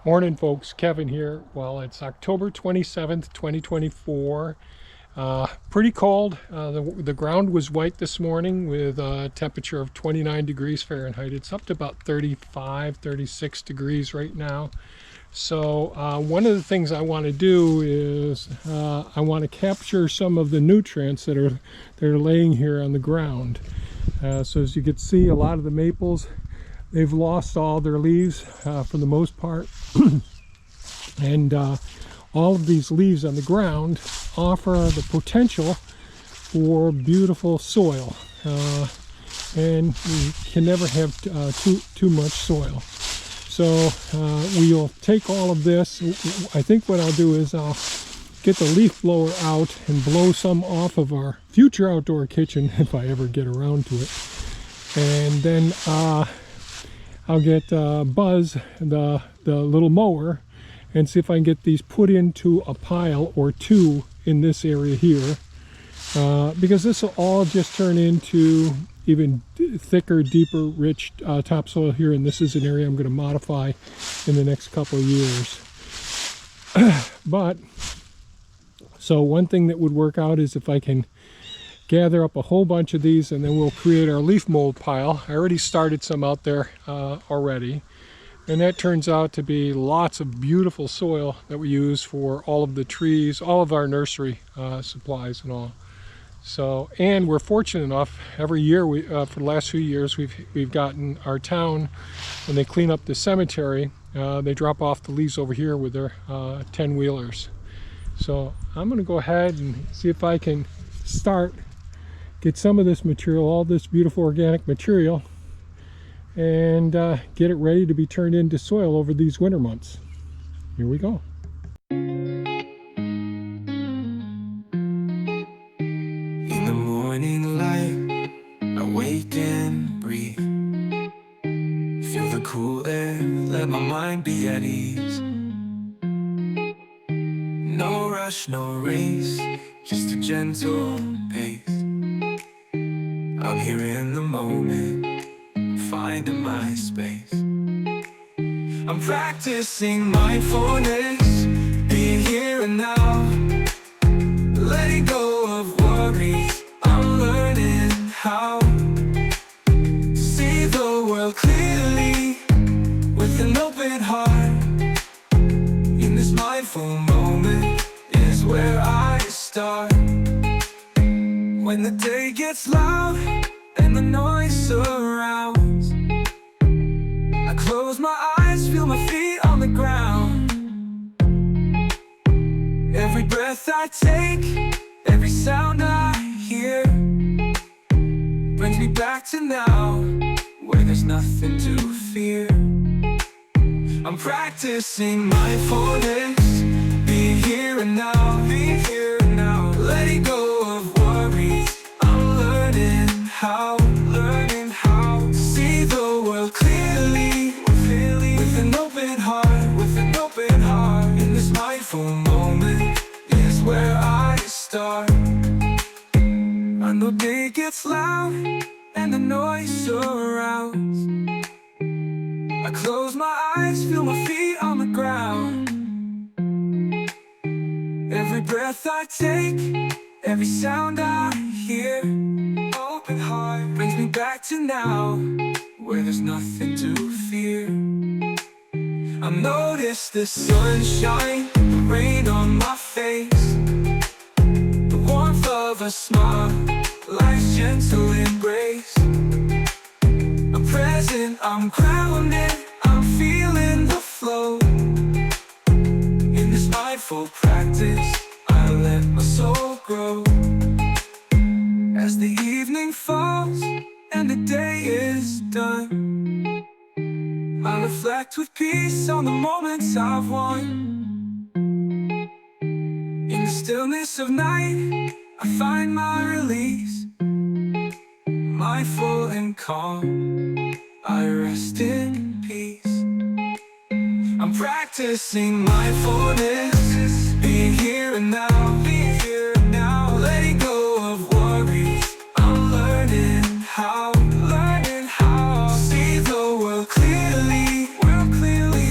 Morning, folks. Kevin here. Well, it's October 27th, 2024. Pretty cold. The ground was white this morning with a temperature of 29 degrees Fahrenheit. It's up to about 35, 36 degrees right now. So one of the things I want to do is I want to capture some of the nutrients that are laying here on the ground. So as you can see, a lot of the maples, they've lost all their leaves for the most part. And all of these leaves on the ground offer the potential for beautiful soil. And we can never have too much soil. So we'll take all of this. I think what I'll do is I'll get the leaf blower out and blow some off of our future outdoor kitchen if I ever get around to it. And then I'll get Buzz, the little mower, and see if I can get these put into a pile or two in this area here, because this will all just turn into even thicker, deeper, rich topsoil here, and this is an area I'm going to modify in the next couple of years. But so one thing that would work out is if I can gather up a whole bunch of these, and then we'll create our leaf mold pile. I already started some out there already, and that turns out to be lots of beautiful soil that we use for all of the trees, all of our nursery supplies and all. So, and we're fortunate enough, every year for the last few years we've gotten our town, when they clean up the cemetery, they drop off the leaves over here with their 10-wheelers. So I'm going to go ahead and see if I can get some of this material, all this beautiful organic material, and get it ready to be turned into soil over these winter months. Here we go. In the morning light, I wake and breathe. Feel the cool air, let my mind be at ease. No rush, no race, just a gentle pace. I'm here in the moment, finding my space. I'm practicing mindfulness, being here and now. Letting go of worries, I'm learning how to see the world clearly with an open heart. In this mindful moment is where I start. When the day gets loud and the noise surrounds, I close my eyes, feel my feet on the ground. Every breath I take, every sound I hear, brings me back to now, where there's nothing to fear. I'm practicing mindfulness, being here and now, being here and now. Letting go of worries, I'm learning how to see the world clearly, with an open heart, with an open heart. In this mindful moment is where I start. I know day gets loud and the noise surrounds. I close my eyes, feel my feet on the ground. Every breath I take, every sound I hear, open heart, brings me back to now, where there's nothing to fear. I notice the sunshine, the rain on my face, the warmth of a smile, life's gentle embrace. I'm present, I'm grounded, I'm feeling the flow. In this mindful practice, I let my soul grow. As the evening falls and the day is done, I reflect with peace on the moments I've won. In the stillness of night, I find my release. Mindful and calm, I rest in peace. I'm practicing mindfulness, being here and now, being here and now. Letting go of worries, I'm learning how to see the world clearly,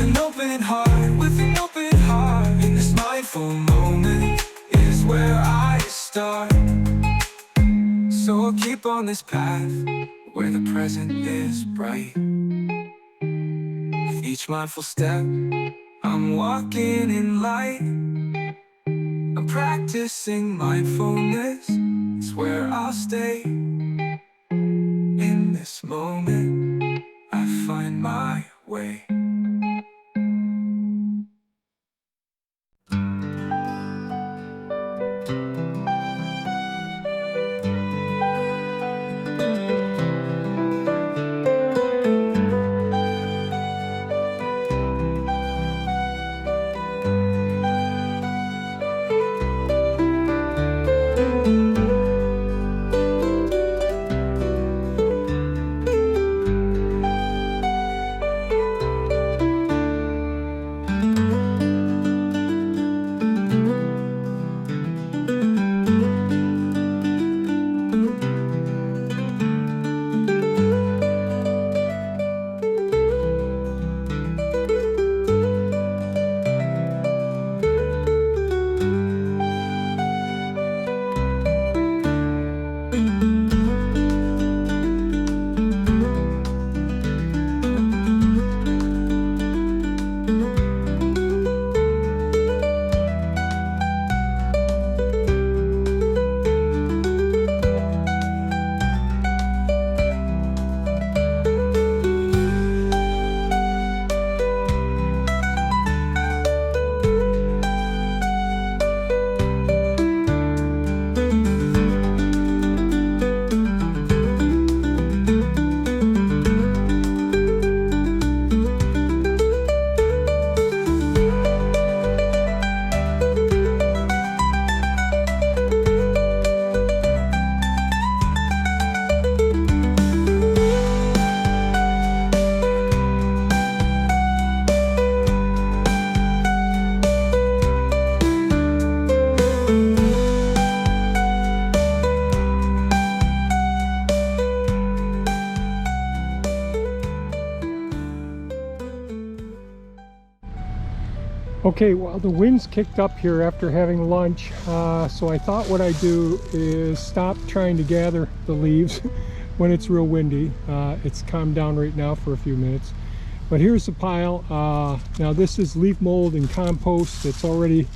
an open open heart, with an open heart. In this mindful moment is where I start. So I'll keep on this path where the present is bright. With each mindful step, I'm walking in light. I'm practicing mindfulness, it's where I'll stay. In this moment, I find my way. Okay, well, the wind's kicked up here after having lunch, so I thought what I'd do is stop trying to gather the leaves when it's real windy. It's calmed down right now for a few minutes. But here's the pile. Now this is leaf mold and compost. It's already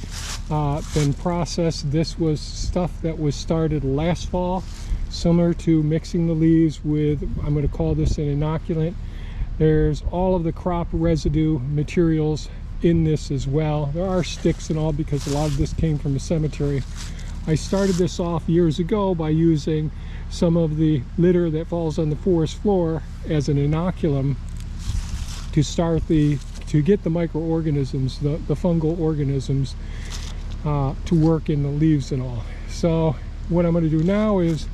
been processed. This was stuff that was started last fall, similar to mixing the leaves with, I'm going to call this an inoculant. There's all of the crop residue materials in this as well. There are sticks and all because a lot of this came from a cemetery. I started this off years ago by using some of the litter that falls on the forest floor as an inoculum to get the microorganisms, the fungal organisms to work in the leaves and all. So what I'm going to do now is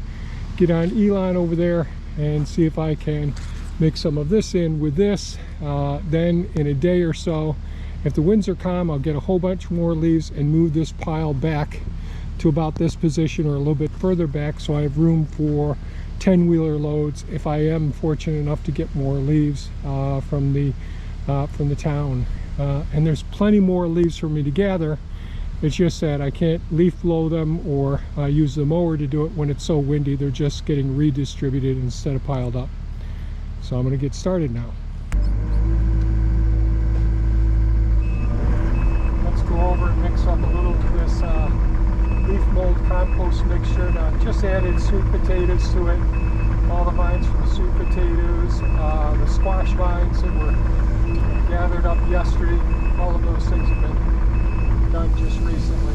get on Elon over there and see if I can mix some of this in with this. Then in a day or so, if the winds are calm, I'll get a whole bunch more leaves and move this pile back to about this position or a little bit further back, so I have room for 10-wheeler loads if I am fortunate enough to get more leaves from the town. And there's plenty more leaves for me to gather. It's just that I can't leaf blow them or use the mower to do it when it's so windy. They're just getting redistributed instead of piled up. So I'm going to get started now. Let's go over and mix up a little of this leaf mold compost mixture. Now, just added sweet potatoes to it. All the vines from the sweet potatoes, the squash vines that were gathered up yesterday. All of those things have been done just recently.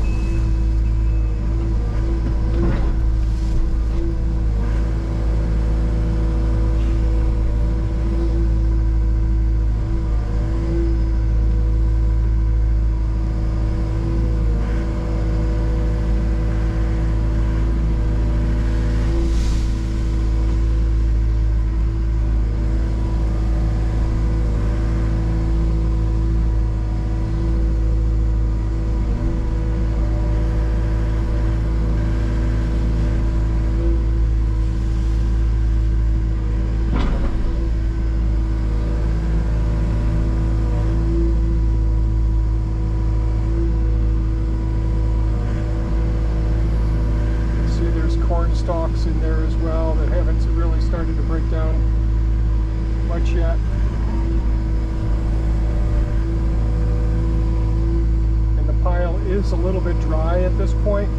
it's a little bit dry at this point.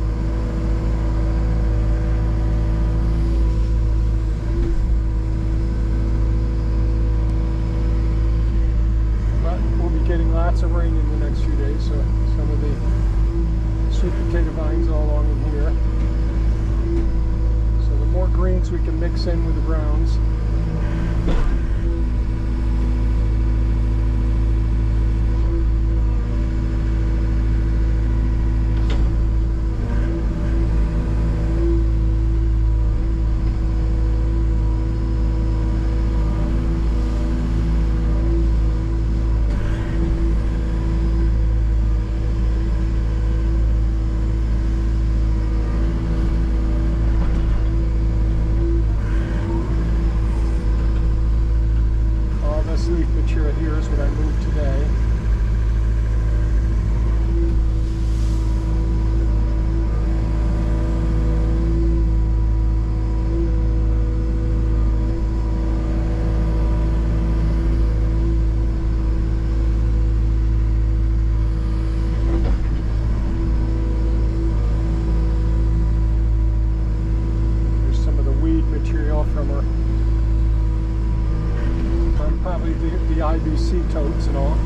But we'll be getting lots of rain in the next few days, so some of the sweet potato vines all along in here. So the more greens we can mix in with the browns. Leaf material here is what I moved today. There's some of the weed material from her. Probably the IBC totes and all.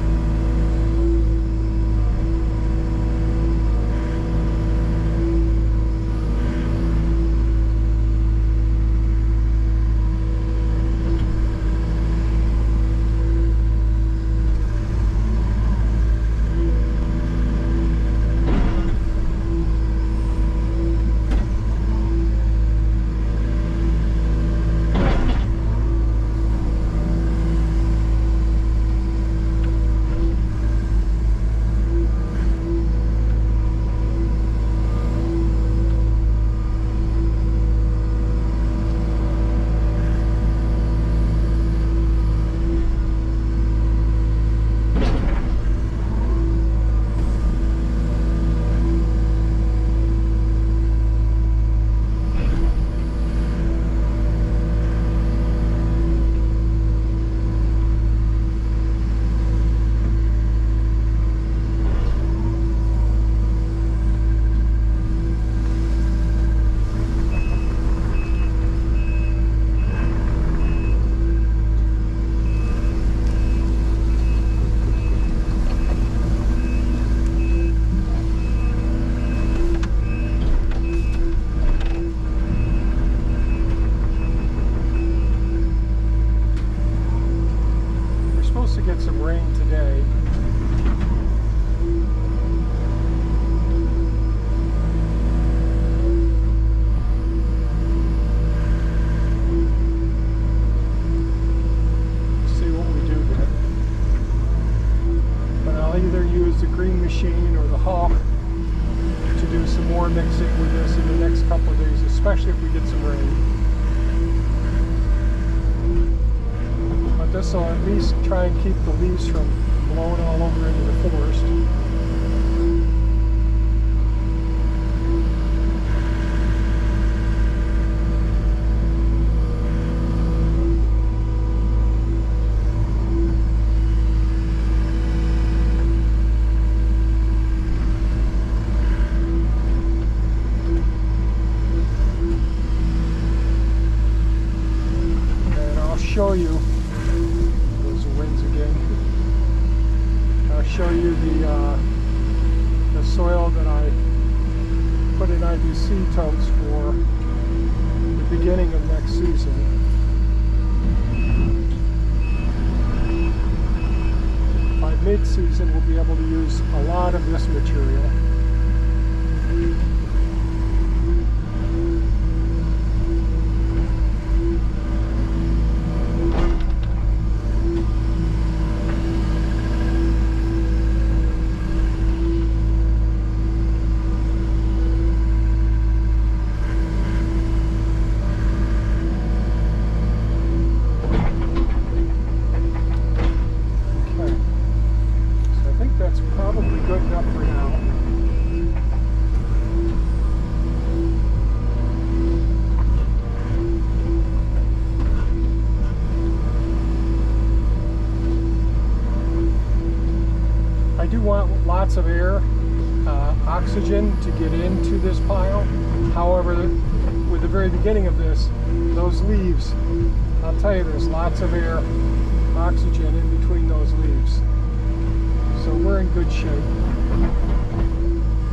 Get some rain today. See what we do there. But I'll either use the green machine or the Hawk to do some more mixing with this in the next couple of days, especially if we get some rain. This will at least try and keep the leaves from blowing all over into the forest. And I'll show you. Show you the soil that I put in IBC totes for the beginning of next season. By mid-season, we'll be able to use a lot of this material. want lots of air oxygen to get into this pile. However, with the very beginning of this, those leaves, I'll tell you, there's lots of air, oxygen in between those leaves. So we're in good shape.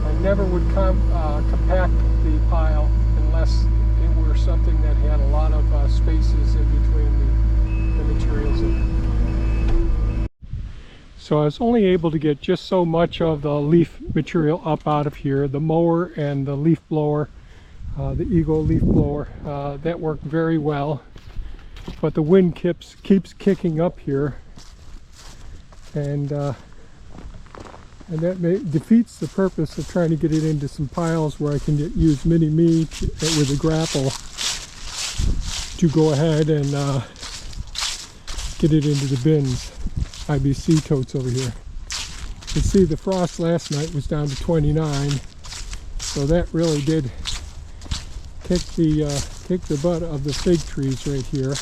I never would compact the pile unless it were something that had a lot of spaces in between the materials in it. So I was only able to get just so much of the leaf material up out of here. The mower and the leaf blower, the Eagle leaf blower, that worked very well. But the wind keeps kicking up here, and that defeats the purpose of trying to get it into some piles where I can use mini-me with a grapple to go ahead and get it into the bins. IBC totes over here. You can see the frost last night was down to 29, so that really did kick the butt of the fig trees right here.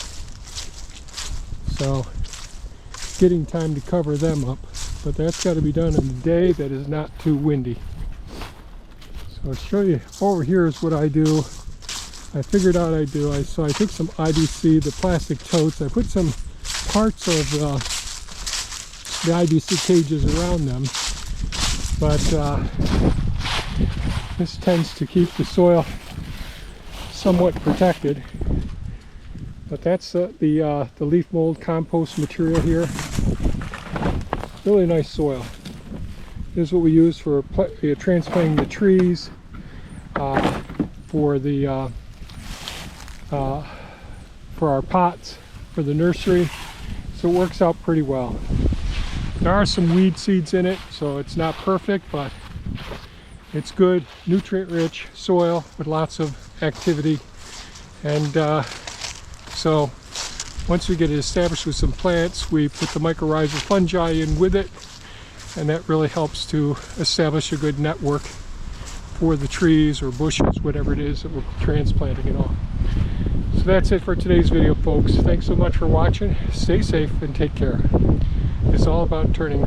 So getting time to cover them up, but that's got to be done in a day that is not too windy. So I'll show you over here is what I do. I figured out I took some IBC, the plastic totes, I put some parts of the IBC cages around them, but this tends to keep the soil somewhat protected. But that's the leaf mold compost material here. Really nice soil. This is what we use for transplanting the trees, for our pots for the nursery. So it works out pretty well. There are some weed seeds in it, so it's not perfect, but it's good, nutrient-rich soil with lots of activity. And so once we get it established with some plants, we put the mycorrhizal fungi in with it, and that really helps to establish a good network for the trees or bushes, whatever it is that we're transplanting and all. So that's it for today's video, folks. Thanks so much for watching. Stay safe and take care. It's all about turning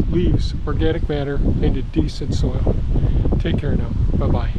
leaves, organic matter, into decent soil. Take care now. Bye-bye.